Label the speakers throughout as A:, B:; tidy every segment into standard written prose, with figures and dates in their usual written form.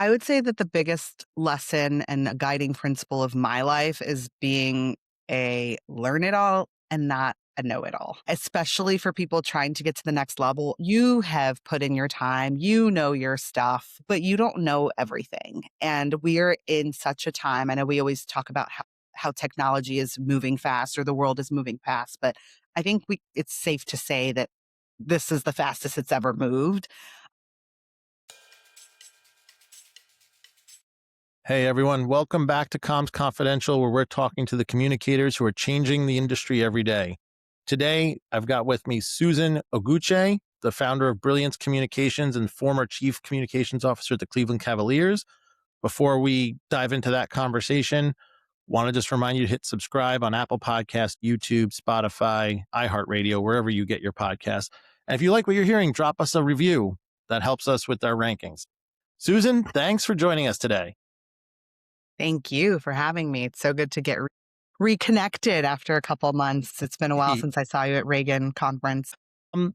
A: I would say that the biggest lesson and a guiding principle of my life is being a learn it all and not a know it all, especially for people trying to get to the next level. You have put in your time, you know your stuff, but you don't know everything. And we're in such a time. I know we always talk about how technology is moving fast or the world is moving fast, but I think it's safe to say that this is the fastest it's ever moved.
B: Hey everyone, welcome back to Comms Confidential, where we're talking to the communicators who are changing the industry every day. Today, I've got with me Susan Oguche, the founder of Brilliance Communications and former chief communications officer at the Cleveland Cavaliers. Before we dive into that conversation, want to just remind you to hit subscribe on Apple Podcasts, YouTube, Spotify, iHeartRadio, wherever you get your podcasts. And if you like what you're hearing, drop us a review. That helps us with our rankings. Susan, thanks for joining us today.
A: Thank you for having me. It's so good to get reconnected after a couple of months. It's been a while since I saw you at Reagan conference.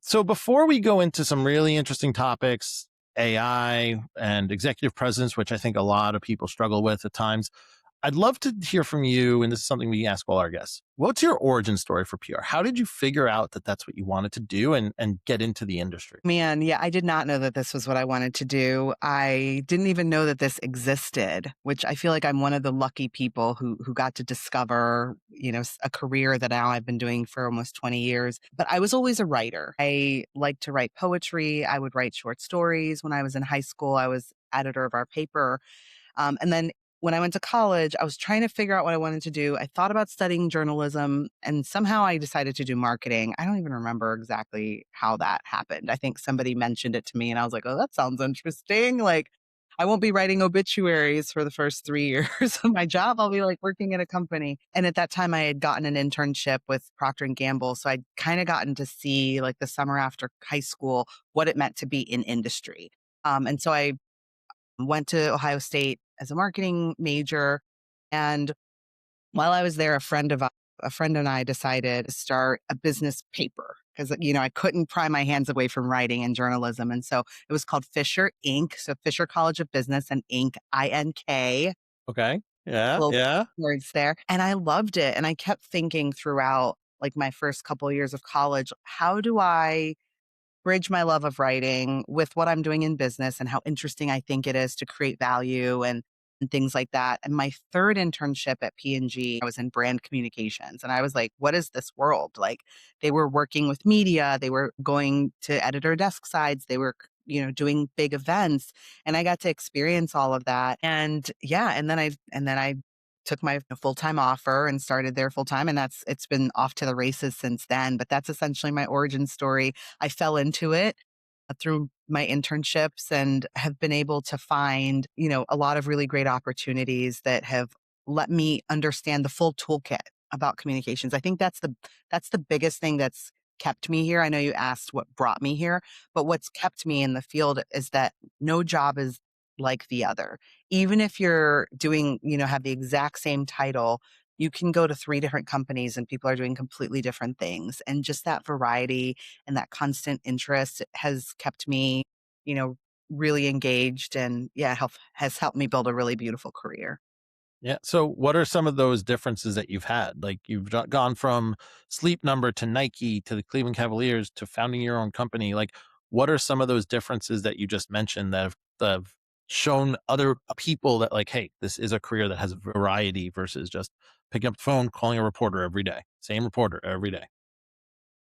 B: So before we go into some really interesting topics, AI and executive presence, which I think a lot of people struggle with at times, I'd love to hear from you. And this is something we ask all our guests. What's your origin story for PR? How did you figure out that that's what you wanted to do and get into the industry?
A: Man, yeah, I did not know that this was what I wanted to do. I didn't even know that this existed, which I feel like I'm one of the lucky people who got to discover, a career that now I've been doing for almost 20 years. But I was always a writer. I liked to write poetry. I would write short stories. When I was in high school, I was editor of our paper. And then when I went to college, I was trying to figure out what I wanted to do. I thought about studying journalism and somehow I decided to do marketing. I don't even remember exactly how that happened. I think somebody mentioned it to me and I was like, oh, that sounds interesting. Like, I won't be writing obituaries for the first 3 years of my job. I'll be like working at a company. And at that time, I had gotten an internship with Procter and Gamble. So I'd kind of gotten to see, like, the summer after high school, what it meant to be in industry. And so I went to Ohio State as a marketing major. And while I was there, a friend and I decided to start a business paper because, I couldn't pry my hands away from writing and journalism. And so it was called Fisher Inc. So Fisher College of Business and Inc. INK,
B: Okay. Yeah.
A: little
B: Yeah.
A: words there. And I loved it. And I kept thinking throughout like my first couple of years of college, how do I bridge my love of writing with what I'm doing in business and how interesting I think it is to create value and things like that. And my third internship at P&G, I was in brand communications. And I was like, what is this world? Like they were working with media, they were going to editor desk sides, they were doing big events, and I got to experience all of that. And yeah, and then I took my full-time offer and started there full-time, and it's been off to the races since then. But that's essentially my origin story. I fell into it through my internships and have been able to find, a lot of really great opportunities that have let me understand the full toolkit about communications. I think that's the biggest thing that's kept me here. I know you asked what brought me here, but what's kept me in the field is that no job is like the other. Even if you're doing, have the exact same title, you can go to three different companies and people are doing completely different things. And just that variety and that constant interest has kept me, you know, really engaged and has helped me build a really beautiful career.
B: Yeah. So what are some of those differences that you've had? Like you've gone from Sleep Number to Nike to the Cleveland Cavaliers to founding your own company. Like what are some of those differences that you just mentioned that have shown other people that like, hey, this is a career that has variety versus just picking up the phone, calling a reporter every day, same reporter every day.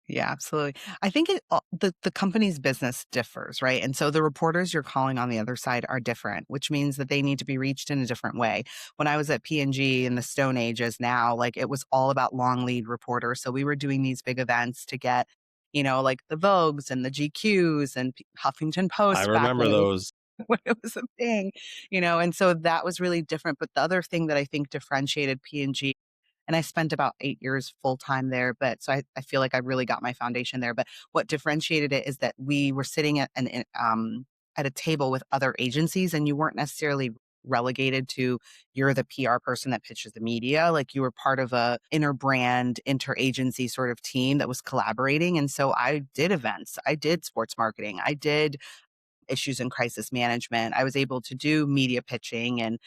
A: Yeah, absolutely. I think the company's business differs, right? And so the reporters you're calling on the other side are different, which means that they need to be reached in a different way. When I was at P&G in the Stone Ages now, like it was all about long lead reporters. So we were doing these big events to get, like the Vogues and the GQs and Huffington
B: I
A: Post back
B: remember those.
A: when it was a thing, and so that was really different. But the other thing that I think differentiated P&G, and I spent about 8 years full time there, but so I feel like I really got my foundation there. But what differentiated it is that we were sitting at a table with other agencies, and you weren't necessarily relegated to you're the PR person that pitches the media. Like you were part of a interbrand, interagency sort of team that was collaborating. And so I did events, I did sports marketing, I did issues in crisis management. I was able to do media pitching and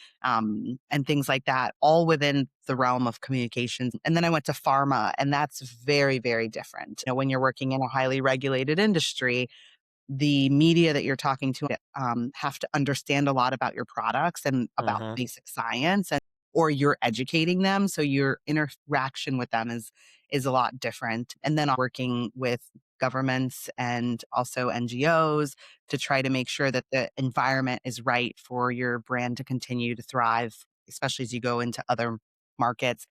A: things like that, all within the realm of communications. And then I went to pharma, and that's very, very different. When you're working in a highly regulated industry, the media that you're talking to have to understand a lot about your products and about
B: Hmm.
A: basic science, and or you're educating them, so your interaction with them is a lot different. And then working with governments and also NGOs to try to make sure that the environment is right for your brand to continue to thrive, especially as you go into other markets.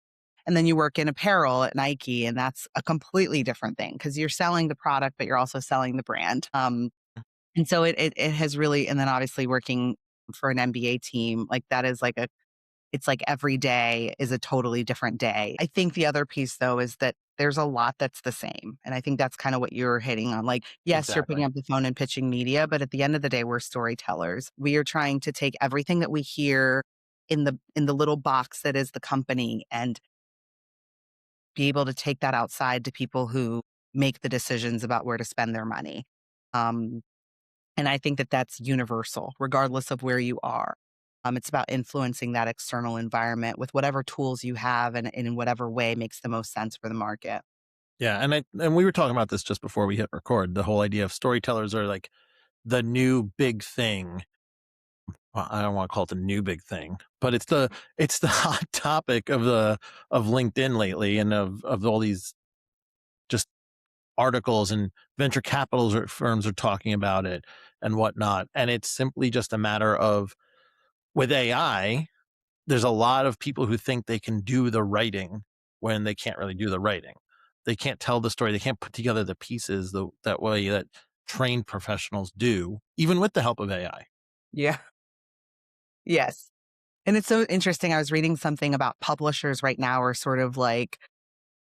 A: And then you work in apparel at Nike, and that's a completely different thing because you're selling the product, but you're also selling the brand. And so it has really, and then obviously working for an NBA team, like that is like it's like every day is a totally different day. I think the other piece though is that there's a lot that's the same. And I think that's kind of what you're hitting on. Like, yes, you're picking
B: Exactly.
A: up the phone and pitching media, but at the end of the day, we're storytellers. We are trying to take everything that we hear in the little box that is the company and be able to take that outside to people who make the decisions about where to spend their money. Um, and I think that that's universal, regardless of where you are. It's about influencing that external environment with whatever tools you have and in whatever way makes the most sense for the market.
B: Yeah, and we were talking about this just before we hit record. The whole idea of storytellers are like the new big thing. Well, I don't want to call it the new big thing, but it's the hot topic of LinkedIn lately, and of all these just articles, and venture capital firms are talking about it and whatnot. And it's simply just a matter of, with AI, there's a lot of people who think they can do the writing when they can't really do the writing. They can't tell the story. They can't put together the pieces that way that trained professionals do, even with the help of AI.
A: Yeah. Yes. And it's so interesting. I was reading something about publishers right now are sort of like,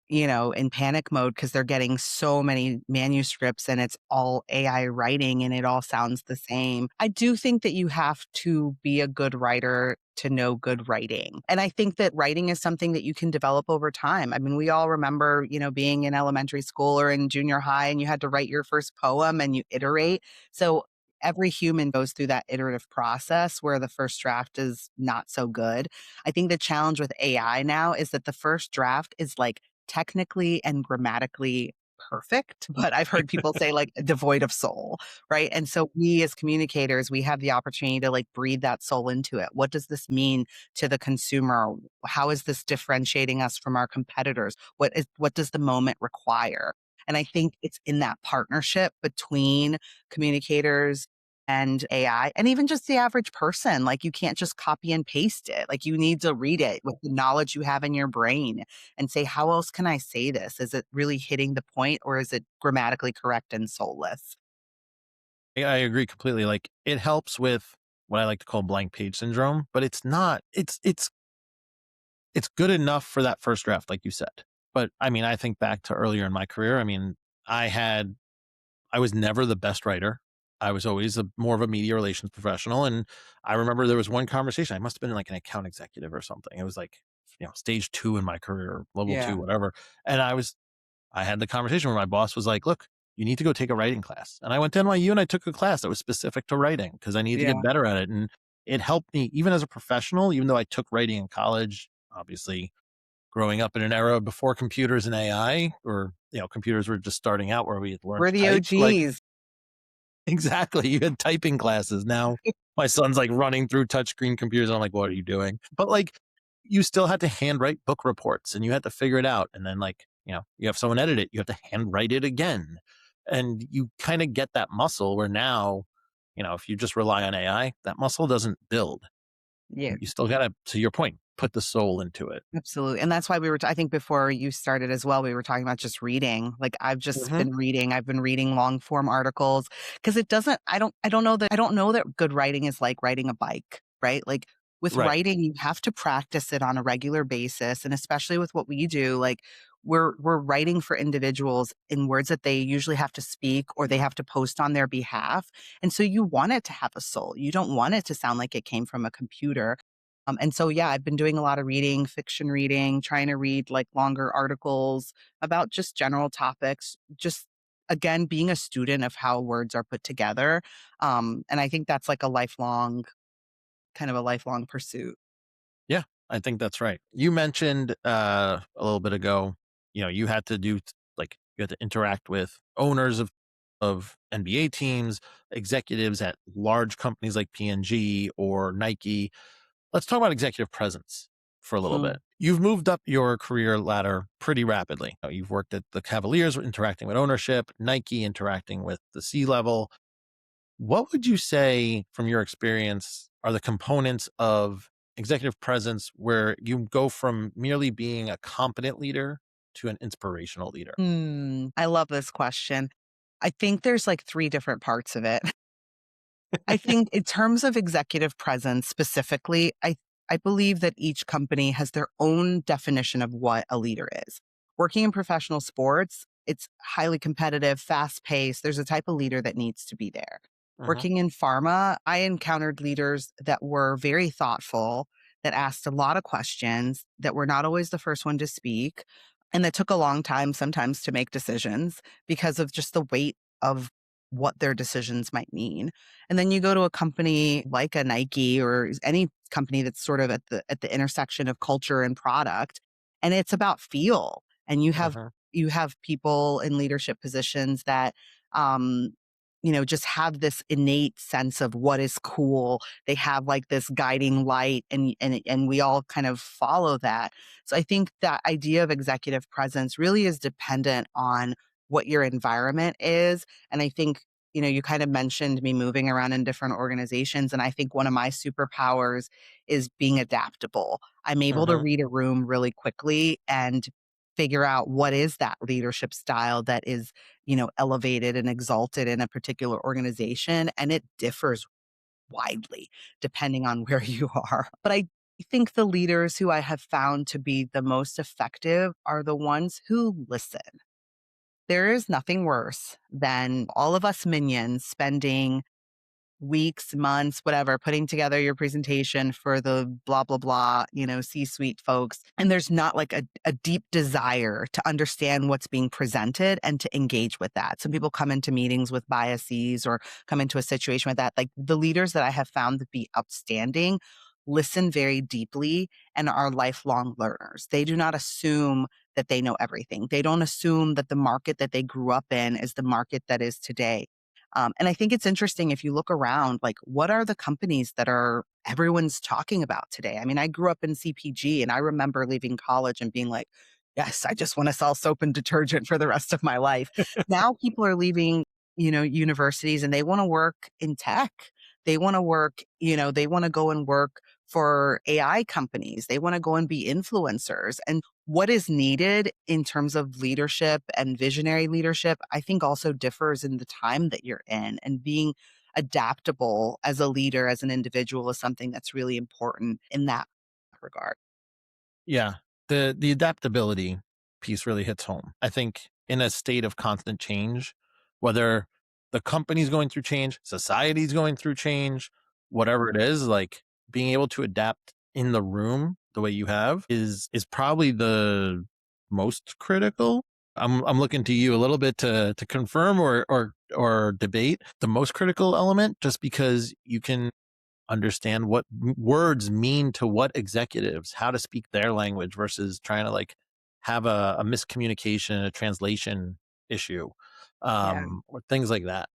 A: in panic mode because they're getting so many manuscripts and it's all AI writing and it all sounds the same. I do think that you have to be a good writer to know good writing. And I think that writing is something that you can develop over time. I mean, we all remember, being in elementary school or in junior high and you had to write your first poem and you iterate. So every human goes through that iterative process where the first draft is not so good. I think the challenge with AI now is that the first draft is like technically and grammatically perfect, but I've heard people say like devoid of soul, right? And so we as communicators, we have the opportunity to like breathe that soul into it. What does this mean to the consumer? How is this differentiating us from our competitors? What does the moment require? And I think it's in that partnership between communicators and AI and even just the average person. Like you can't just copy and paste it. Like you need to read it with the knowledge you have in your brain and say, how else can I say this? Is it really hitting the point or is it grammatically correct and soulless?
B: I agree completely. Like, it helps with what I like to call blank page syndrome, but it's not. It's good enough for that first draft, like you said. But I mean, I think back to earlier in my career. I mean, I had I was never the best writer. I was always more of a media relations professional. And I remember there was one conversation. I must have been like an account executive or something. It was like, stage two in my career, level two,
A: Yeah.
B: whatever. And I had the conversation where my boss was like, look, you need to go take a writing class. And I went to NYU and I took a class that was specific to writing because I needed to get
A: Yeah.
B: better at it. And it helped me even as a professional, even though I took writing in college, obviously growing up in an era before computers and AI, or, computers were just starting out where we had learned
A: We're
B: to
A: the
B: type. Like,
A: OGs.
B: exactly. You had typing classes. Now my son's like running through touchscreen computers. I'm like, what are you doing? But like, you still had to handwrite book reports and you had to figure it out. And then, like, you have someone edit it, you have to handwrite it again. And you kind of get that muscle where now, if you just rely on AI, that muscle doesn't build.
A: Yeah.
B: You still got to, your point, put the soul into it.
A: Absolutely, and that's why I think before you started as well, we were talking about just reading. Like,
B: Hmm.
A: I've been reading long form articles because it doesn't I don't know that good writing is like riding a bike, right? Like, with
B: Right.
A: writing, you have to practice it on a regular basis, and especially with what we do, like, we're writing for individuals in words that they usually have to speak or they have to post on their behalf, and so you want it to have a soul. You don't want it to sound like it came from a computer. And so, yeah, I've been doing a lot of reading, fiction reading, trying to read like longer articles about just general topics, just again, being a student of how words are put together. And I think that's like a lifelong, kind of a lifelong pursuit.
B: Yeah, I think that's right. You mentioned a little bit ago, you had to you had to interact with owners of NBA teams, executives at large companies like P&G or Nike. Let's talk about executive presence for a little bit.
A: Mm.
B: You've moved up your career ladder pretty rapidly. You've worked at the Cavaliers, interacting with ownership, Nike, interacting with the C level. What would you say, from your experience, are the components of executive presence where you go from merely being a competent leader to an inspirational leader?
A: I love this question. I think there's like three different parts of it. I think in terms of executive presence specifically, I believe that each company has their own definition of what a leader is. Working in professional sports, it's highly competitive, fast paced. There's a type of leader that needs to be there.
B: Mhm,
A: Working in pharma, I encountered leaders that were very thoughtful, that asked a lot of questions, that were not always the first one to speak, and that took a long time sometimes to make decisions because of just the weight of what their decisions might mean. And then you go to a company like a Nike or any company that's sort of at the intersection of culture and product, and it's about feel. And
B: mhm,
A: you have people in leadership positions that um just have this innate sense of what is cool. They have like this guiding light, and we all kind of follow that. So I think that idea of executive presence really is dependent on what your environment is. And I think, you kind of mentioned me moving around in different organizations. And I think one of my superpowers is being adaptable. I'm able to
B: mhm.
A: read a room really quickly and figure out what is that leadership style that is, elevated and exalted in a particular organization. And it differs widely depending on where you are. But I think the leaders who I have found to be the most effective are the ones who listen. There is nothing worse than all of us minions spending weeks, months, whatever, putting together your presentation for the blah, blah, blah, C-suite folks. And there's not like a deep desire to understand what's being presented and to engage with that. Some people come into meetings with biases or come into a situation with that. Like the leaders that I have found to be outstanding listen very deeply and are lifelong learners. They do not assume that they know everything. They don't assume that the market that they grew up in is the market that is today. And I think it's interesting if you look around, like what are the companies that are everyone's talking about today? I mean, I grew up in CPG and I remember leaving college and being like, yes, I just want to sell soap and detergent for the rest of my life. Now people are leaving, universities and they want to work in tech. They want to work, they want to go and work for AI companies. They want to go and be influencers. And what is needed in terms of leadership and visionary leadership, I think also differs in the time that you're in. And being adaptable as a leader, as an individual, is something that's really important in that regard.
B: Yeah. The adaptability piece really hits home. I think in a state of constant change, whether the company's going through change, society's going through change, whatever it is, like being able to adapt in the room the way you have is probably the most critical. I'm looking to you a little bit to confirm or debate the most critical element, just because you can understand what words mean to what executives, how to speak their language versus trying to like have a miscommunication, a translation issue,
A: Yeah.
B: or things like that.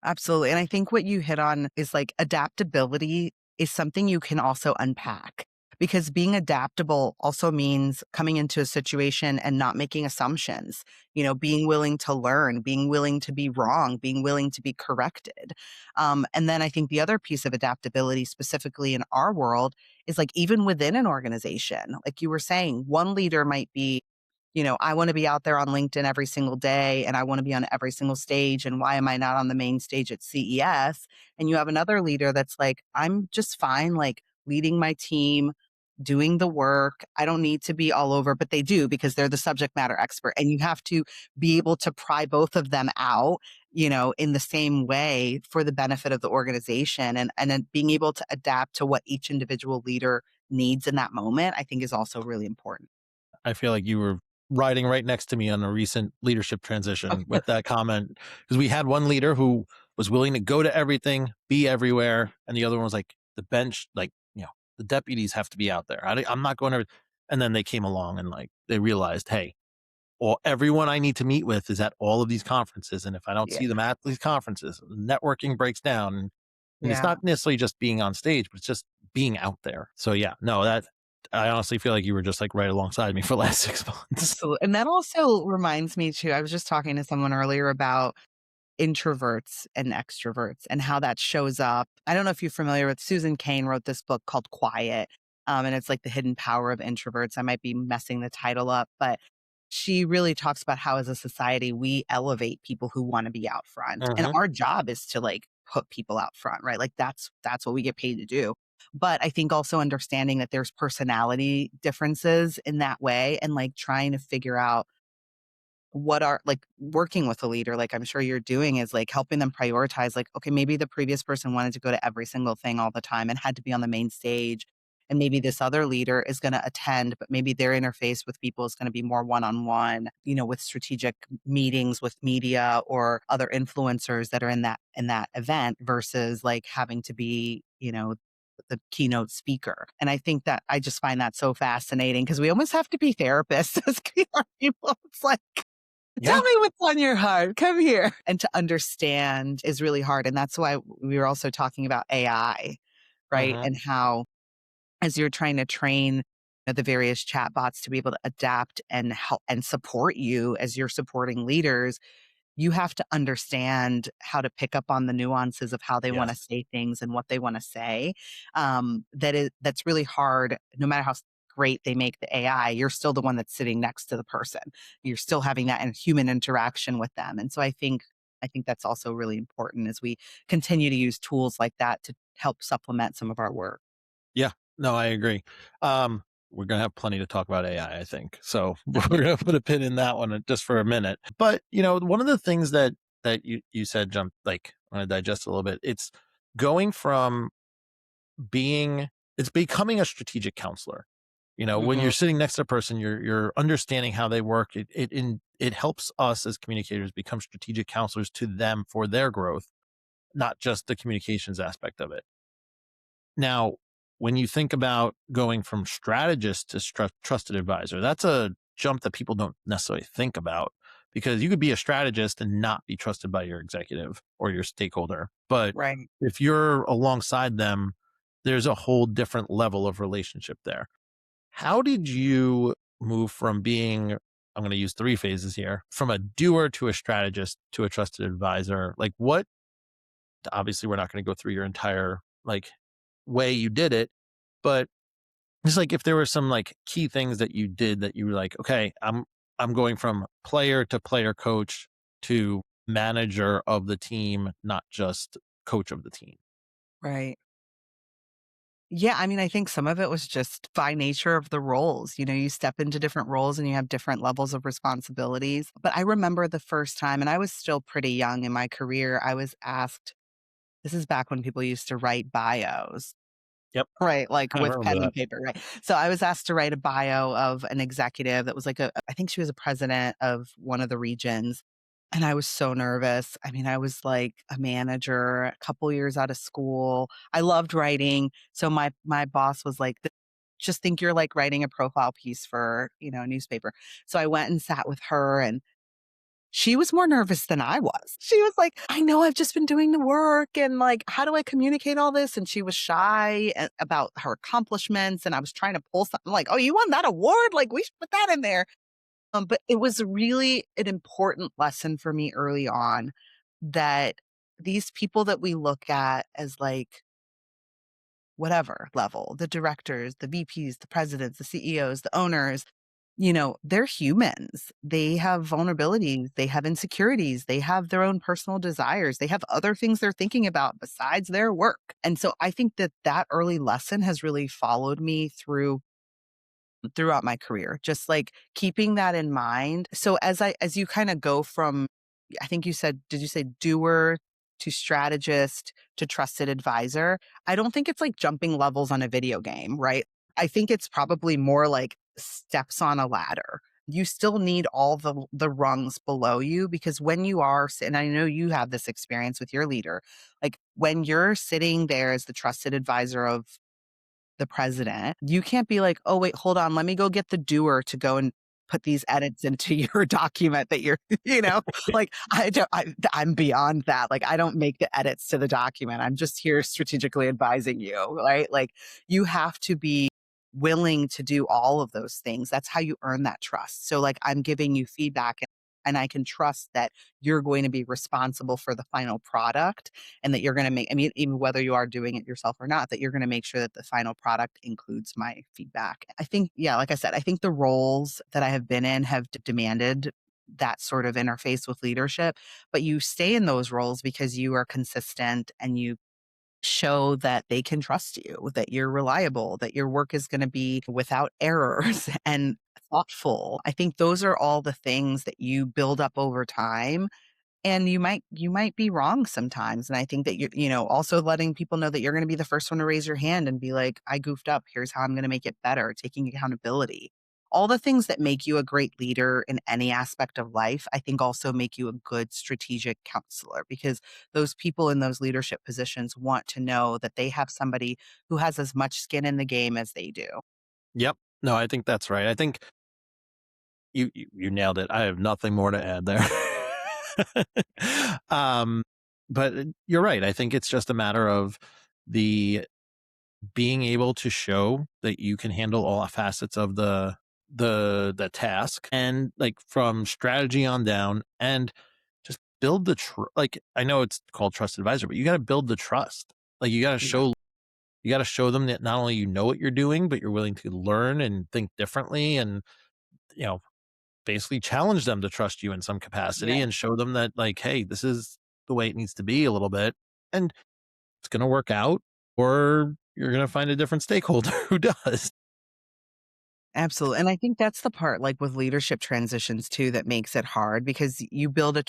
A: Absolutely. And I think what you hit on is like adaptability is something you can also unpack because being adaptable also means coming into a situation and not making assumptions, being willing to learn, being willing to be wrong, being willing to be corrected. And then I think the other piece of adaptability, specifically in our world, is like even within an organization, like you were saying, one leader might be, I want to be out there on LinkedIn every single day and I want to be on every single stage. And why am I not on the main stage at CES? And you have another leader that's like, I'm just fine, like leading my team, doing the work. I don't need to be all over, but they do because they're the subject matter expert. And you have to be able to pry both of them out, in the same way for the benefit of the organization. And then being able to adapt to what each individual leader needs in that moment, I think is also really important.
B: I feel like you were riding right next to me on a recent leadership transition
A: Okay.
B: with that comment because we had one leader who was willing to go to everything, be everywhere, and the other one was like, the bench, like, the deputies have to be out there. I'm not going to. And then they came along and like they realized, hey, everyone I need to meet with is at all of these conferences, and if I don't
A: Yeah.
B: see them at these conferences, networking breaks down. And it's
A: Yeah.
B: not necessarily just being on stage, but it's just being out there. So yeah, no, that I honestly feel like you were just like right alongside me for the last 6 months.
A: Absolutely. And that also reminds me too, I was just talking to someone earlier about introverts and extroverts and how that shows up. I don't know if you're familiar with Susan Cain wrote this book called Quiet. And it's like the hidden power of introverts. I might be messing the title up, but she really talks about how as a society we elevate people who want to be out front. And
B: Hmm.
A: our job is to like put people out front, right? Like that's what we get paid to do. But I think also understanding that there's personality differences in that way and like trying to figure out what are like working with a leader like I'm sure you're doing is like helping them prioritize like okay maybe the previous person wanted to go to every single thing all the time and had to be on the main stage and maybe this other leader is going to attend but maybe their interface with people is going to be more one-on-one with strategic meetings with media or other influencers that are in that event versus like having to be the keynote speaker. And I think that I just find that so fascinating because we almost have to be therapists as PR people. It's like
B: Yeah.
A: tell me what's on your heart. Come here. And to understand is really hard. And that's why we were also talking about AI, right?
B: Hmm.
A: And how, as you're trying to train the various chatbots to be able to adapt and help and support you as you're supporting leaders, you have to understand how to pick up on the nuances of how they want to
B: Yes.
A: say things and what they want to say. That's really hard. No matter how great they make the AI, you're still the one that's sitting next to the person. You're still having that human interaction with them. And so I think that's also really important as we continue to use tools like that to help supplement some of our work.
B: Yeah. No, I agree. We're gonna have plenty to talk about AI, I think. So we're gonna put a pin in that one just for a minute. But one of the things that you said, jump like I want to digest a little bit. Going from being it's becoming a strategic counselor. When
A: Mhm.
B: you're sitting next to a person, you're understanding how they work. It helps us as communicators become strategic counselors to them for their growth, not just the communications aspect of it. Now, when you think about going from strategist to trusted advisor, that's a jump that people don't necessarily think about because you could be a strategist and not be trusted by your executive or your stakeholder. But
A: Right.
B: if you're alongside them, there's a whole different level of relationship there. How did you move from being, I'm going to use three phases here, from a doer to a strategist to a trusted advisor? Like, what, obviously, we're not going to go through your entire like way you did it, but just like if there were some like key things that you did that you were like, okay, I'm going from player to player coach to manager of the team, not just coach of the team.
A: Right. Yeah, I mean, I think some of it was just by nature of the roles. You step into different roles and you have different levels of responsibilities. But I remember the first time, and I was still pretty young in my career, I was asked, this is back when people used to write bios,
B: Yep.
A: right? Like
B: I
A: with
B: remember
A: pen
B: that.
A: and paper, right? So I was asked to write a bio of an executive that was like I think she was a president of one of the regions. And I was so nervous. I mean, I was like a manager, a couple years out of school. I loved writing. So my boss was like, just think you're like writing a profile piece for, a newspaper. So I went and sat with her and she was more nervous than I was. She was like, I know I've just been doing the work and like, how do I communicate all this? And she was shy about her accomplishments. And I was trying to pull something like, oh, you won that award? Like, we should put that in there. But it was really an important lesson for me early on that these people that we look at as like whatever level, the directors, the VPs, the presidents, the CEOs, the owners, they're humans. They have vulnerabilities, they have insecurities, they have their own personal desires, they have other things they're thinking about besides their work. And so I think that early lesson has really followed me throughout my career, just like keeping that in mind. So as you kind of go from, I think you said, did you say doer to strategist to trusted advisor? I don't think it's like jumping levels on a video game, right? I think it's probably more like steps on a ladder, you still need all the rungs below you, because when you are and I know you have this experience with your leader, like when you're sitting there as the trusted advisor of the president, you can't be like, "Oh, wait, hold on. Let me go get the doer to go and put these edits into your document that you're," you know, like I'm beyond that. Like, I don't make the edits to the document. I'm just here strategically advising you, right? Like, you have to be willing to do all of those things. That's how you earn that trust. So, like, I'm giving you feedback, and I can trust that you're going to be responsible for the final product, and that you're gonna make, I mean, even whether you are doing it yourself or not, that you're gonna make sure that the final product includes my feedback. I think, yeah, like I said, I think the roles that I have been in have demanded that sort of interface with leadership, but you stay in those roles because you are consistent and you show that they can trust you, that you're reliable, that your work is gonna be without errors and thoughtful. I think those are all the things that you build up over time, and you might be wrong sometimes, and I think that also letting people know that you're gonna be the first one to raise your hand and be like, "I goofed up, here's how I'm gonna make it better," taking accountability. All the things that make you a great leader in any aspect of life, I think also make you a good strategic counselor, because those people in those leadership positions want to know that they have somebody who has as much skin in the game as they do.
B: Yep. No, I think that's right. I think you nailed it. I have nothing more to add there. um, but you're right. I think it's just a matter of the being able to show that you can handle all facets of the task, and like from strategy on down, and just build like I know it's called trust advisor, but you got to build the trust. Like
A: Yeah.
B: you got to show them that not only you know what you're doing, but you're willing to learn and think differently, and you know basically challenge them to trust you in some capacity,
A: Yeah.
B: and show them that like, hey, this is the way it needs to be a little bit, and it's going to work out, or you're going to find a different stakeholder who does.
A: Absolutely, and I think that's the part, like, with leadership transitions too, that makes it hard, because you build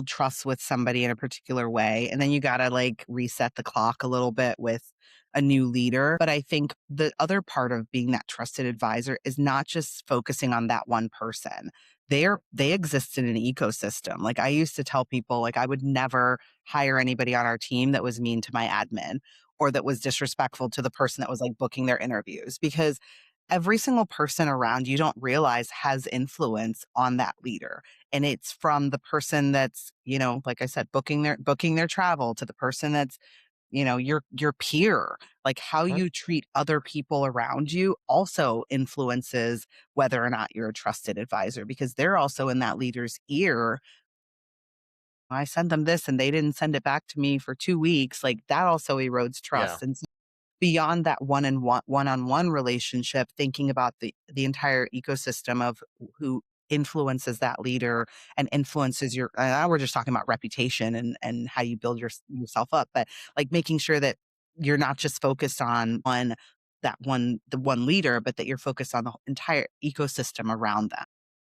A: trust with somebody in a particular way, and then you gotta, like, reset the clock a little bit with a new leader. But I think the other part of being that trusted advisor is not just focusing on that one person. They exist in an ecosystem. Like, I used to tell people, like, I would never hire anybody on our team that was mean to my admin, or that was disrespectful to the person that was, like, booking their interviews, because every single person around you don't realize has influence on that leader. And it's from the person that's, like I said, booking their travel, to the person that's, your peer. Like, how
B: Mhm.
A: you treat other people around you also influences whether or not you're a trusted advisor, because they're also in that leader's ear. I sent them this and they didn't send it back to me for 2 weeks. Like, that also erodes
B: Yeah.
A: trust. And beyond that one-on-one relationship, thinking about the entire ecosystem of who influences that leader and influences your, now we're just talking about reputation and how you build yourself up, but like making sure that you're not just focused on the one leader, but that you're focused on the entire ecosystem around them.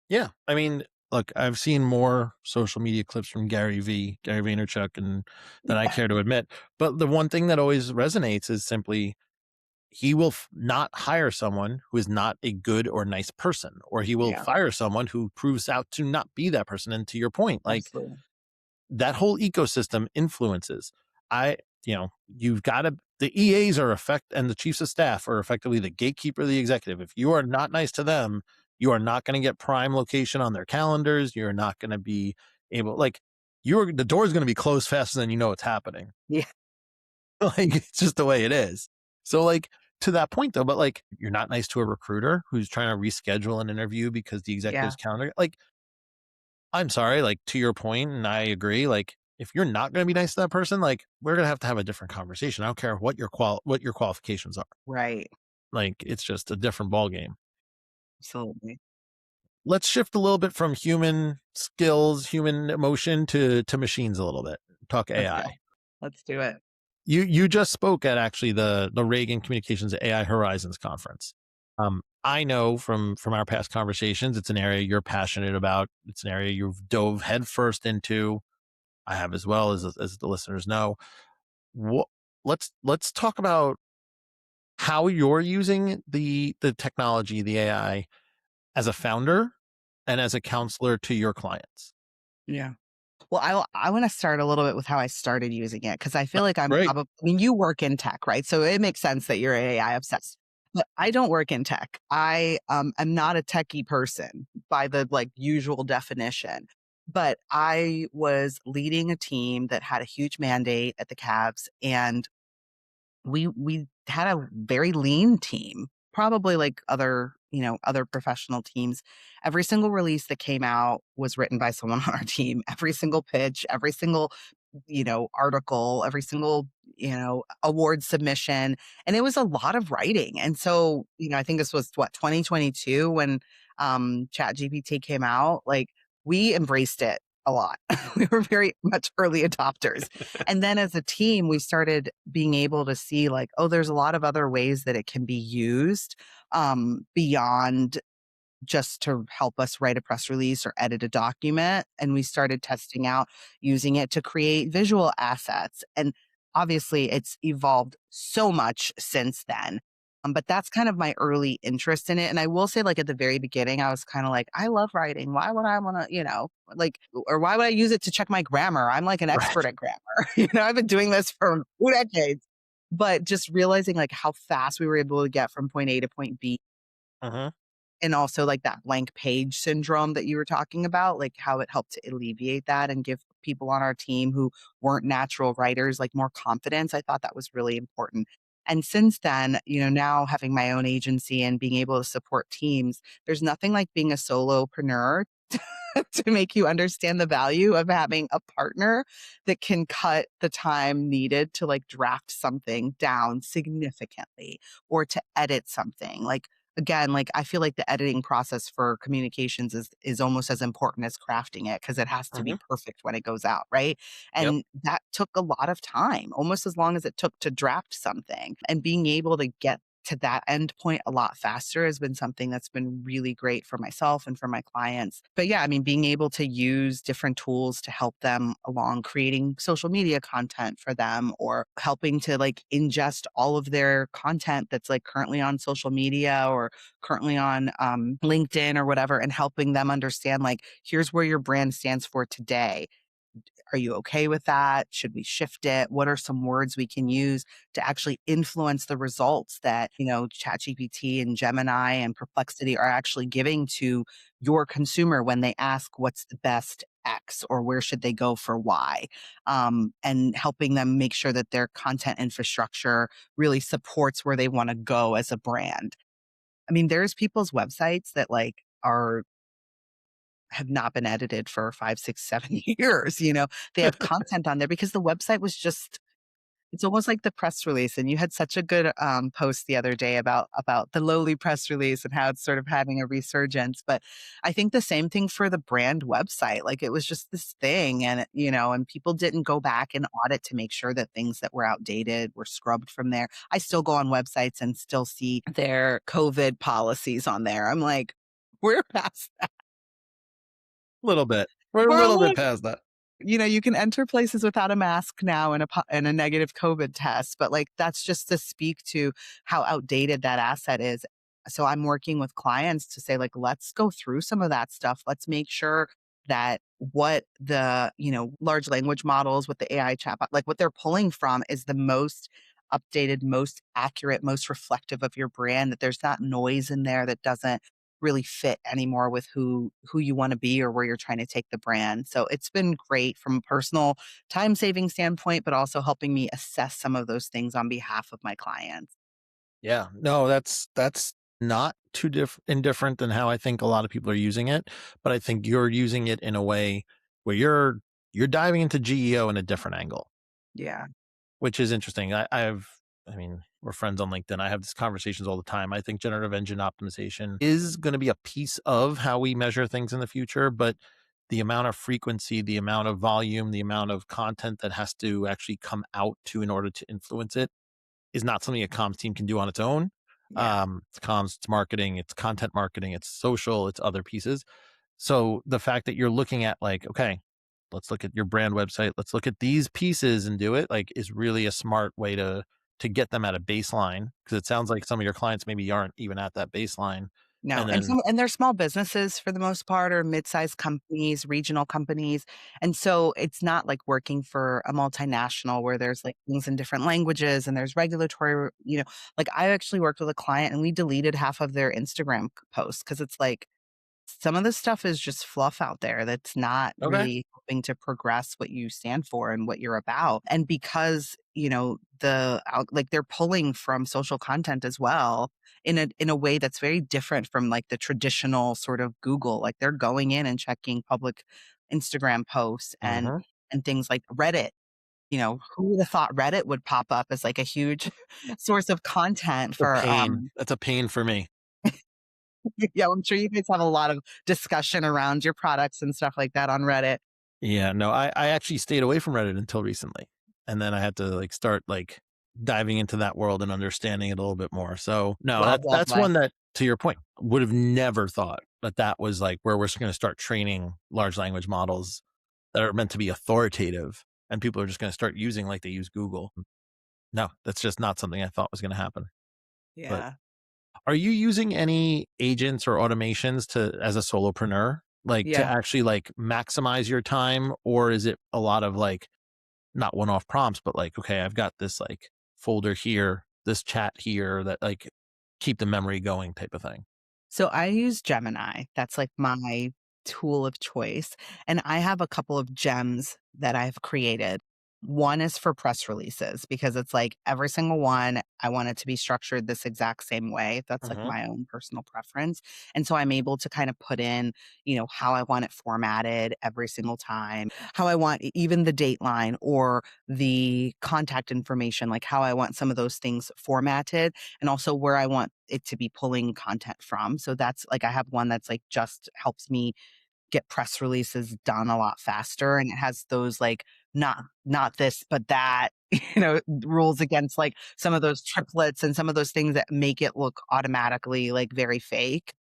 B: Yeah. I mean, look, I've seen more social media clips from Gary Vaynerchuk, and than I
A: Yeah.
B: care to admit. But the one thing that always resonates is simply he will not hire someone who is not a good or nice person, or he will
A: Yeah,
B: fire someone who proves out to not be that person. And to your point, like
A: absolutely.
B: that whole ecosystem influences. I, you've got to, the EAs are and the chiefs of staff are effectively the gatekeeper of the executive. If you are not nice to them, you are not going to get prime location on their calendars. You're not going to be able, like, the door is going to be closed faster than you know what's happening.
A: Yeah,
B: Like, it's just the way it is. So, like, to that point though, but like, you're not nice to a recruiter who's trying to reschedule an interview because the
A: yeah,
B: executive's calendar, like, I'm sorry, like, to your point, and I agree, like, if you're not gonna be nice to that person, like, we're gonna have a different conversation. I don't care what your qualifications are.
A: right.
B: Like, it's just a different ballgame.
A: Absolutely.
B: Let's shift a little bit from human skills, human emotion to machines a little bit. Talk
A: Let's
B: AI.
A: go. Let's do it.
B: You just spoke at actually the Reagan Communications AI Horizons conference. I know from our past conversations, it's an area you're passionate about. It's an area you've dove headfirst into. I have as well, as the listeners know. What let's talk about how you're using the technology, the AI, as a founder, and as a counselor to your clients?
A: Yeah. Well, I wanna start a little bit with how I started using it because I feel like I'm
B: Great.
A: probably. I mean, you work in tech, right? So it makes sense that you're AI obsessed. But I don't work in tech. I, am not a techie person by the, like, usual definition. But I was leading a team that had a huge mandate at the Cavs, and we had a very lean team, probably like other, other professional teams. Every single release that came out was written by someone on our team. Every single pitch, every single, article, every single, award submission. And it was a lot of writing. And so, I think this was what, 2022 when Chat GPT came out. Like we embraced it a lot. We were very much early adopters. And then as a team, we started being able to see like, oh, there's a lot of other ways that it can be used beyond just to help us write a press release or edit a document. And we started testing out using it to create visual assets. And obviously, it's evolved so much since then. But that's kind of my early interest in it. And I will say, like, at the very beginning, I was kind of like, I love writing. Why would I want to, like, or why would I use it to check my grammar? I'm like an expert
B: Right.
A: at grammar. I've been doing this for 2 decades. But just realizing like how fast we were able to get from point A to point B,
B: Uh-huh.
A: and also, like, that blank page syndrome that you were talking about, like, how it helped to alleviate that and give people on our team who weren't natural writers, like, more confidence. I thought that was really important. And since then, now having my own agency and being able to support teams, there's nothing like being a solopreneur to make you understand the value of having a partner that can cut the time needed to, like, draft something down significantly or to edit something. Like, again, like, I feel like the editing process for communications is almost as important as crafting it because it has to be
B: Mhm.
A: perfect when it goes out, right?
B: Yep.
A: And that took a lot of time, almost as long as it took to draft something. And being able to get to that end point a lot faster has been something that's been really great for myself and for my clients. But yeah, I mean, being able to use different tools to help them along creating social media content for them or helping to like ingest all of their content that's like currently on social media or currently on LinkedIn or whatever, and helping them understand like, here's where your brand stands for today. Are you okay with that? Should we shift it? What are some words we can use to actually influence the results that, ChatGPT and Gemini and Perplexity are actually giving to your consumer when they ask what's the best X or where should they go for Y? And helping them make sure that their content infrastructure really supports where they want to go as a brand. I mean, there's people's websites that like are have not been edited for 5, 6, 7 years, They have content on there because the website was just it's almost like the press release, and you had such a good, post the other day about the lowly press release and how it's sort of having a resurgence, but I think the same thing for the brand website, like, it was just this thing, and, and people didn't go back and audit to make sure that things that were outdated were scrubbed from there. I still go on websites and still see their COVID policies on there. I'm like, "We're past
B: A little bit. We're a
A: we're a
B: little bit
A: little."
B: past that.
A: You can enter places without a mask now and a negative COVID test, but, like, that's just to speak to how outdated that asset is. So I'm working with clients to say, like, "Let's go through some of that stuff. Let's make sure that what the, large language models, with the AI chatbot, like, what they're pulling from is the most updated, most accurate, most reflective of your brand, that there's not noise in there that doesn't really fit anymore with who you wanna be or where you're trying to take the brand." So it's been great from a personal time-saving standpoint, but also helping me assess some of those things on behalf of my clients.
B: Yeah. No, that's not too indifferent than how I think a lot of people are using it, but I think you're using it in a way where you're diving into GEO in a different angle,
A: Yeah,
B: which is interesting. I mean, we're friends on LinkedIn. I have these conversations all the time. I think generative engine optimization is going to be a piece of how we measure things in the future, but the amount of frequency, the amount of volume, the amount of content that has to actually come out to in order to influence it is not something a comms team can do on its own.
A: yeah,
B: It's comms, it's marketing, it's content marketing, it's social, it's other pieces. So the fact that you're looking at like, okay, let's look at your brand website, let's look at these pieces and do it, like, is really a smart way to get them at a baseline, because it sounds like some of your clients maybe aren't even at that baseline.
A: No,
B: And
A: and
B: then
A: they're small businesses for the most part, or mid-sized companies, regional companies, and so it's not like working for a multinational where there's, like, things in different languages and there's regulatory, like, I actually worked with a client and we deleted half of their Instagram posts because it's like, some of the stuff is just fluff out there that's not
B: okay.
A: really helping to progress what you stand for and what you're about. And because, like they're pulling from social content as well in a way that's very different from like the traditional sort of Google. Like they're going in and checking public Instagram posts
B: Mhm.
A: and things like Reddit. Who would have thought Reddit would pop up as like a huge source of content
B: The
A: for
B: pain. That's a pain for me.
A: yeah, I'm sure you guys have a lot of discussion around your products and stuff like that on Reddit.
B: Yeah, no, I actually stayed away from Reddit until recently, and then I had to, like, start, like, diving into that world and understanding it a little bit more. So, no,
A: Well,
B: that's
A: why?
B: one that, to your point, would have never thought that that was, like, where we're gonna start training large language models that are meant to be authoritative, and people are just gonna start using like they use Google. No, that's just not something I thought was gonna happen. But
A: Yeah.
B: are you using any agents or automations to as a solopreneur, like, to
A: Yeah.
B: actually, like, maximize your time? Or is it a lot of, like, not one-off prompts, but, like, "Okay, I've got this, like, folder here, this chat here," that, like, keep the memory going type of thing?
A: So I use Gemini. That's like my tool of choice. And I have a couple of gems that I've created. One is for press releases because it's like every single one, I want it to be structured this exact same way. That's like
B: Mhm.
A: my own personal preference. And so I'm able to kind of put in, how I want it formatted every single time, how I want even the date line or the contact information, like how I want some of those things formatted and also where I want it to be pulling content from. So that's like I have one that's like just helps me get press releases done a lot faster and it has those like not this but that rules against like some of those triplets and some of those things that make it look automatically like very fake.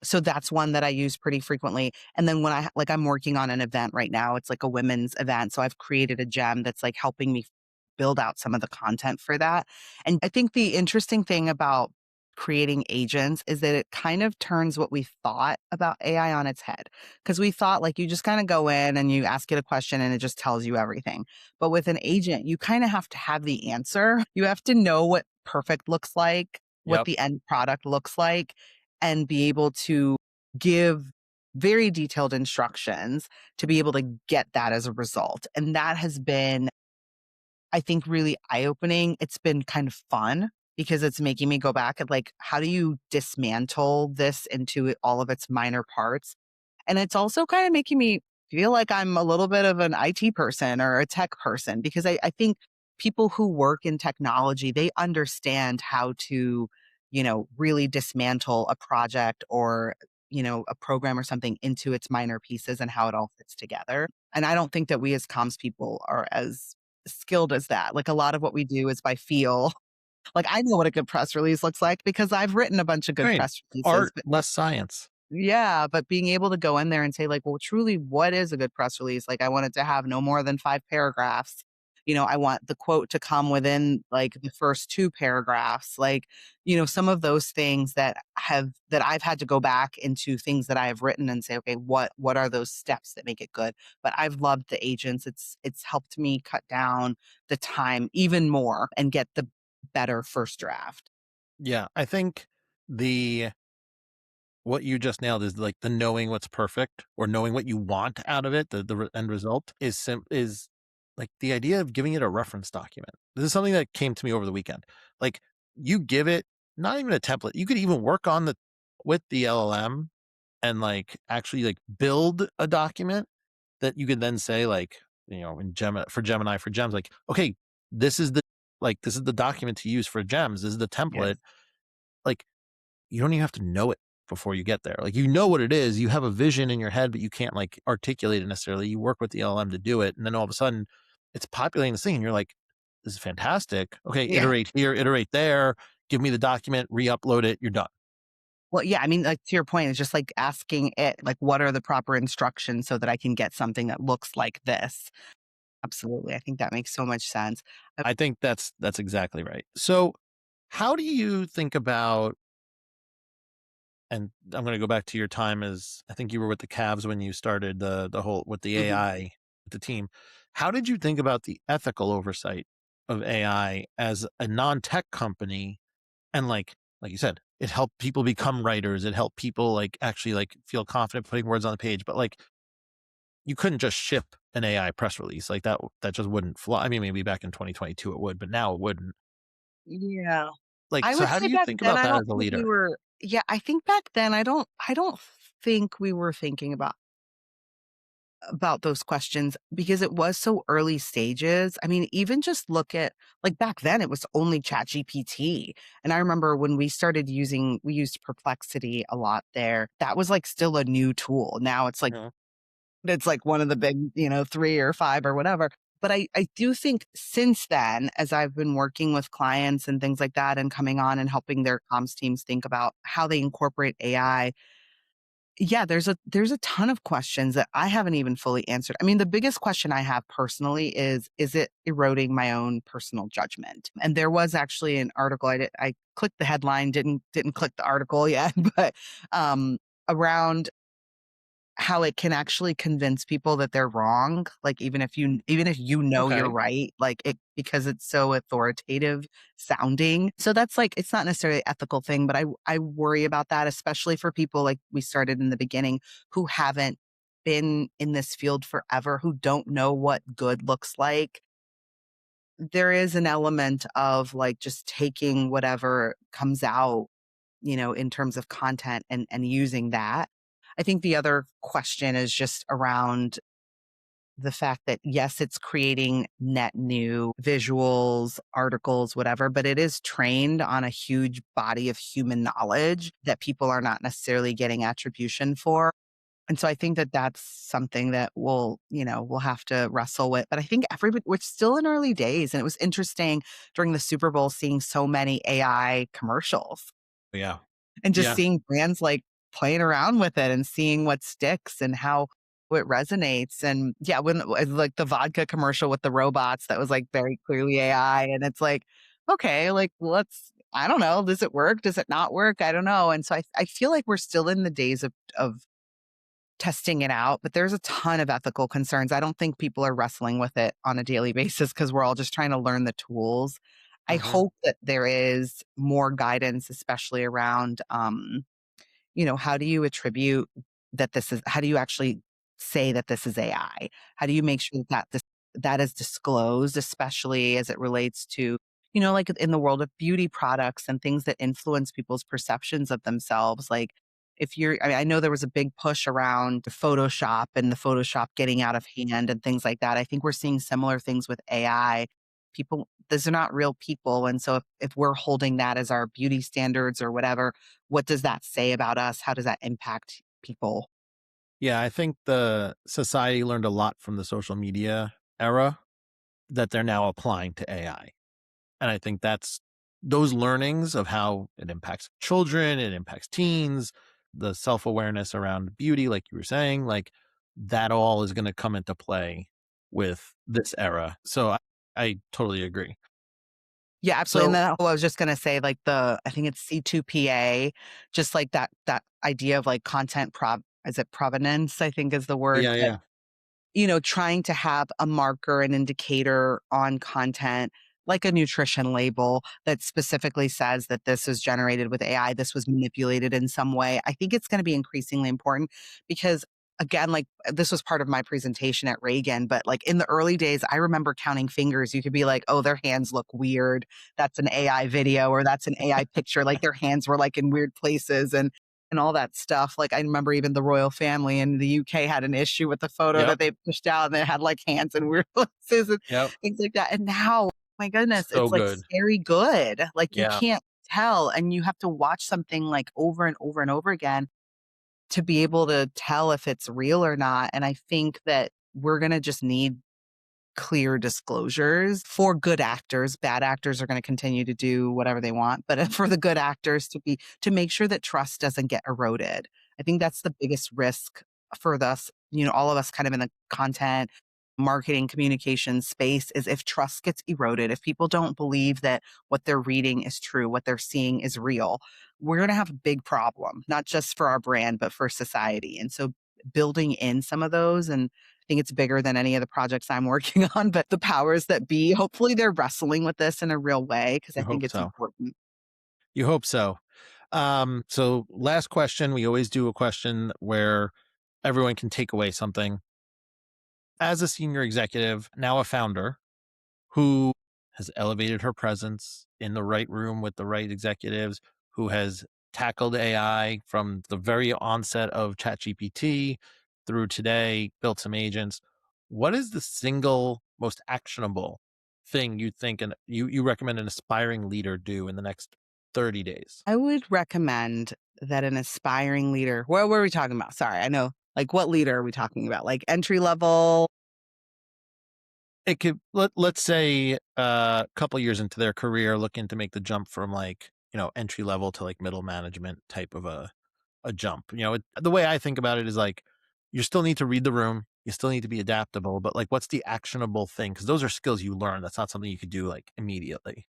A: So that's one that I use pretty frequently. And then when I'm working on an event right now, it's like a women's event. So I've created a gem that's like helping me build out some of the content for that. And I think the interesting thing about creating agents is that it kind of turns what we thought about AI on its head. Because we thought like you just kind of go in and you ask it a question and it just tells you everything. But with an agent, you kind of have to have the answer. You have to know what perfect looks like, what
B: Yep.
A: the end product looks like and be able to give very detailed instructions to be able to get that as a result. And that has been, I think, really eye opening. It's been kind of fun because it's making me go back and like, how do you dismantle this into all of its minor parts? And it's also kind of making me feel like I'm a little bit of an IT person or a tech person because I think people who work in technology, they understand how to, really dismantle a project or, a program or something into its minor pieces and how it all fits together. And I don't think that we as comms people are as skilled as that. Like a lot of what we do is by feel. Like I know what a good press release looks like because I've written a bunch of good
B: Right.
A: press releases,
B: Art,
A: but
B: less science.
A: yeah, but being able to go in there and say like, "Well, truly, what is a good press release?" Like, I want it to have no more than 5 paragraphs. I want the quote to come within, like, the first 2 paragraphs. Like, some of those things that I've had to go back into things that I have written and say, "Okay, what are those steps that make it good?" But I've loved the agents. It's helped me cut down the time even more and get the better first draft.
B: Yeah, I think the what you just nailed is, like, the knowing what's perfect or knowing what you want out of it, the end result is, like, the idea of giving it a reference document. This is something that came to me over the weekend. Like, you give it not even a template, you could even work on the with the LLM and, like, actually, like, build a document that you could then say, like, in Gemini for gems, like, "Okay, this is the this is the document to use for gems. This is the template."
A: Yes.
B: Like, you don't even have to know it before you get there. Like, you know what it is, you have a vision in your head, but you can't, like, articulate it necessarily. You work with the LLM to do it, and then all of a sudden, it's populating this thing, and you're like, "This is fantastic. Okay,
A: Yeah.
B: iterate here, iterate there, give me the document, re-upload it, you're done."
A: Well, yeah, I mean, like, to your point, it's just, like, asking it, like, what are the proper instructions so that I can get something that looks like this? Absolutely, I think that makes so much sense.
B: I think that's exactly right. So, how do you think about And I'm going to go back to your time as I think you were with the Cavs when you started the whole with the
A: Mhm.
B: AI with the team. How did you think about the ethical oversight of AI as a non-tech company? And like you said, it helped people become writers. It helped people like actually like feel confident putting words on the page. But like you couldn't just ship an AI press release like that. That just wouldn't fly. I mean, maybe back in 2022 it would, but now it wouldn't.
A: Yeah.
B: Like,
A: I
B: so
A: would
B: how do
A: say
B: you
A: back
B: think
A: then,
B: about
A: I
B: that
A: don't
B: as a
A: think we
B: leader?
A: were yeah, I think back then, I don't think we were thinking about those questions because it was so early stages. I mean, even just look at like back then it was only ChatGPT. And I remember when we used Perplexity a lot there. That was like still a new tool. Now
B: Mhm.
A: it's like one of the big, 3 or 5 or whatever. But I do think since then, as I've been working with clients and things like that and coming on and helping their comms teams think about how they incorporate AI, yeah, there's a ton of questions that I haven't even fully answered. I mean, the biggest question I have personally is it eroding my own personal judgment? And there was actually an article I clicked the headline, didn't click the article yet, but um around how it can actually convince people that they're wrong, like, even if you know you're
B: Okay.
A: right, like, it because it's so authoritative sounding. So that's, like it's not necessarily an ethical thing, but I worry about that, especially for people like we started in the beginning, who haven't been in this field forever, who don't know what good looks like. There is an element of, like, just taking whatever comes out, in terms of content and using that. I think the other question is just around the fact that, yes, it's creating net new visuals, articles, whatever, but it is trained on a huge body of human knowledge that people are not necessarily getting attribution for. And so I think that that's something that we'll have to wrestle with. But I think everybody, we're still in early days. And it was interesting during the Super Bowl seeing so many AI commercials
B: Yeah.
A: and just
B: Yeah.
A: seeing brands, like, playing around with it and seeing what sticks and how it resonates, and yeah, like, the vodka commercial with the robots that was, like, very clearly AI, and it's like, "Okay, like, let's I don't know, does it work? Does it not work? I don't know," and so I feel like we're still in the days of testing it out, but there's a ton of ethical concerns. I don't think people are wrestling with it on a daily basis because 'cause we're all just trying to learn the tools. I
B: Mhm.
A: hope that there is more guidance, especially around, how do you attribute how do you actually say that this is AI? How do you make sure that is disclosed, especially as it relates to, like in the world of beauty products and things that influence people's perceptions of themselves? Like I mean, I know there was a big push around Photoshop and the Photoshop getting out of hand and things like that. I think we're seeing similar things with AI. These are not real people. And so if we're holding that as our beauty standards or whatever, what does that say about us? How does that impact people?
B: Yeah, I think the society learned a lot from the social media era that they're now applying to AI. And I think that's those learnings of how it impacts children, it impacts teens, the self-awareness around beauty, like you were saying, like that all is going to come into play with this era. So I totally agree.
A: Yeah, absolutely. And
B: So
A: then I was just gonna say, like, I think it's C2PA, just like that idea of like content is it provenance, I think is the word,
B: yeah,
A: but
B: yeah.
A: trying to have a marker, an indicator on content, like a nutrition label that specifically says that this was generated with AI, this was manipulated in some way. I think it's going to be increasingly important because, again, like this was part of my presentation at Reagan, but like in the early days, I remember counting fingers. You could be like, oh, their hands look weird. That's an AI video or that's an AI picture. Like their hands were like in weird places. And all that stuff. Like, I remember even the royal family in the UK had an issue with the photo
B: Yep.
A: that they pushed out and it had like hands in weird places and
B: Yep.
A: things like that. And now, my goodness,
B: So
A: it's like
B: good.
A: scary good. Like you
B: Yeah.
A: can't tell and you have to watch something like over and over and over again to be able to tell if it's real or not. And I think that we're going to just need clear disclosures for good actors. Bad actors are going to continue to do whatever they want, but for the good actors to make sure that trust doesn't get eroded. I think that's the biggest risk for us, all of us kind of in the content marketing communication space is if trust gets eroded, if people don't believe that what they're reading is true, what they're seeing is real, we're going to have a big problem, not just for our brand, but for society. And so building in some of those, and I think it's bigger than any of the projects I'm working on, but the powers that be, hopefully they're wrestling with this in a real way because I
B: You
A: think
B: hope
A: it's
B: so.
A: important.
B: You hope so. So last question, we always do a question where everyone can take away something. As a senior executive, now a founder who has elevated her presence in the right room with the right executives, who has tackled AI from the very onset of ChatGPT through today, built some agents. What is the single most actionable thing you think and you recommend an aspiring leader do in the next 30 days?
A: I would recommend that an aspiring leader, what were we talking about? Sorry, I know. Like, what leader are we talking about? Like entry level?
B: It could let's say a couple years into their career looking to make the jump from like, entry level to like middle management type of a jump. The way I think about it is like you still need to read the room, you still need to be adaptable, but like what's the actionable thing? Because those are skills you learn. That's not something you could do like immediately.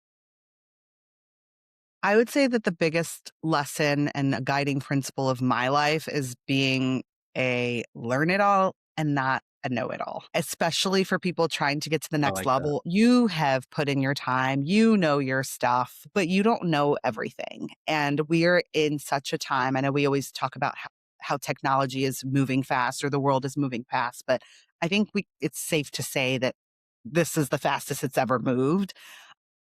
A: I would say that the biggest lesson and a guiding principle of my life is being a learn it all and not a know it all, especially for people trying to get to the
B: I
A: next
B: like that.
A: level. You have put in your time, you know your stuff, but you don't know everything. And we're in such a time. I know we always talk about how technology is moving fast or the world is moving fast, but I think it's safe to say that this is the fastest it's ever moved.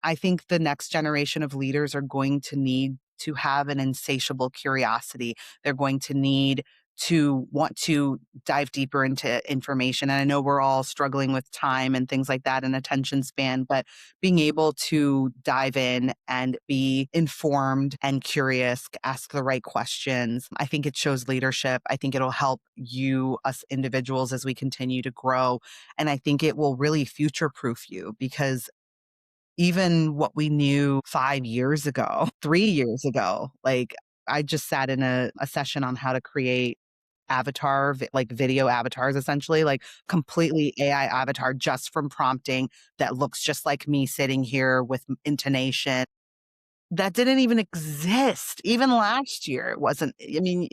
A: I think the next generation of leaders are going to need to have an insatiable curiosity. They're going to need to want to dive deeper into information. And I know we're all struggling with time and things like that and attention span, but being able to dive in and be informed and curious, ask the right questions, I think it shows leadership. I think it'll help us individuals as we continue to grow. And I think it will really future proof you because even what we knew 5 years ago, 3 years ago, like, I just sat in a session on how to create like, video avatars, essentially, like, completely AI avatar just from prompting that looks just like me sitting here with intonation that didn't even exist. Even last year, it wasn't I mean,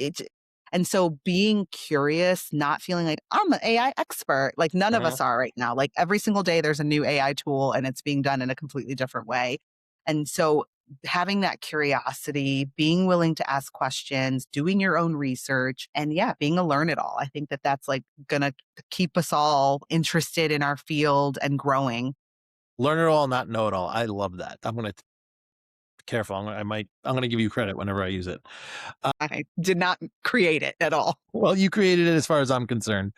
A: and so being curious, not feeling like, "I'm an AI expert," like, none of
B: Mhm.
A: us are right now. Like, every single day, there's a new AI tool, and it's being done in a completely different way. And so having that curiosity, being willing to ask questions, doing your own research, and, yeah, being a learn-it-all. I think that that's, like, gonna keep us all interested in our field and growing.
B: Learn it all, not know it all. I love that. I'm gonna careful. I'm gonna give you credit whenever I use it.
A: I did not create it at all.
B: Well, you created it as far as I'm concerned.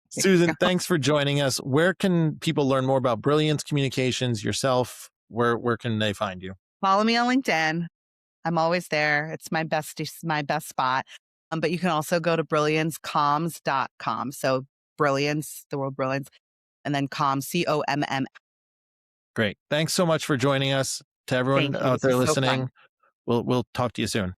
B: Susan, thanks for joining us. Where can people learn more about Brilliance Communications, yourself? Where can they find you?
A: Follow me on LinkedIn. I'm always there. It's my best spot. But you can also go to brilliancecomms.com. So brilliance, the word brilliance, and then comms, COMM.
B: Great. Thanks so much for joining us. To everyone
A: Thank you.
B: out
A: This
B: there
A: was so fun.
B: listening, we'll talk to you soon.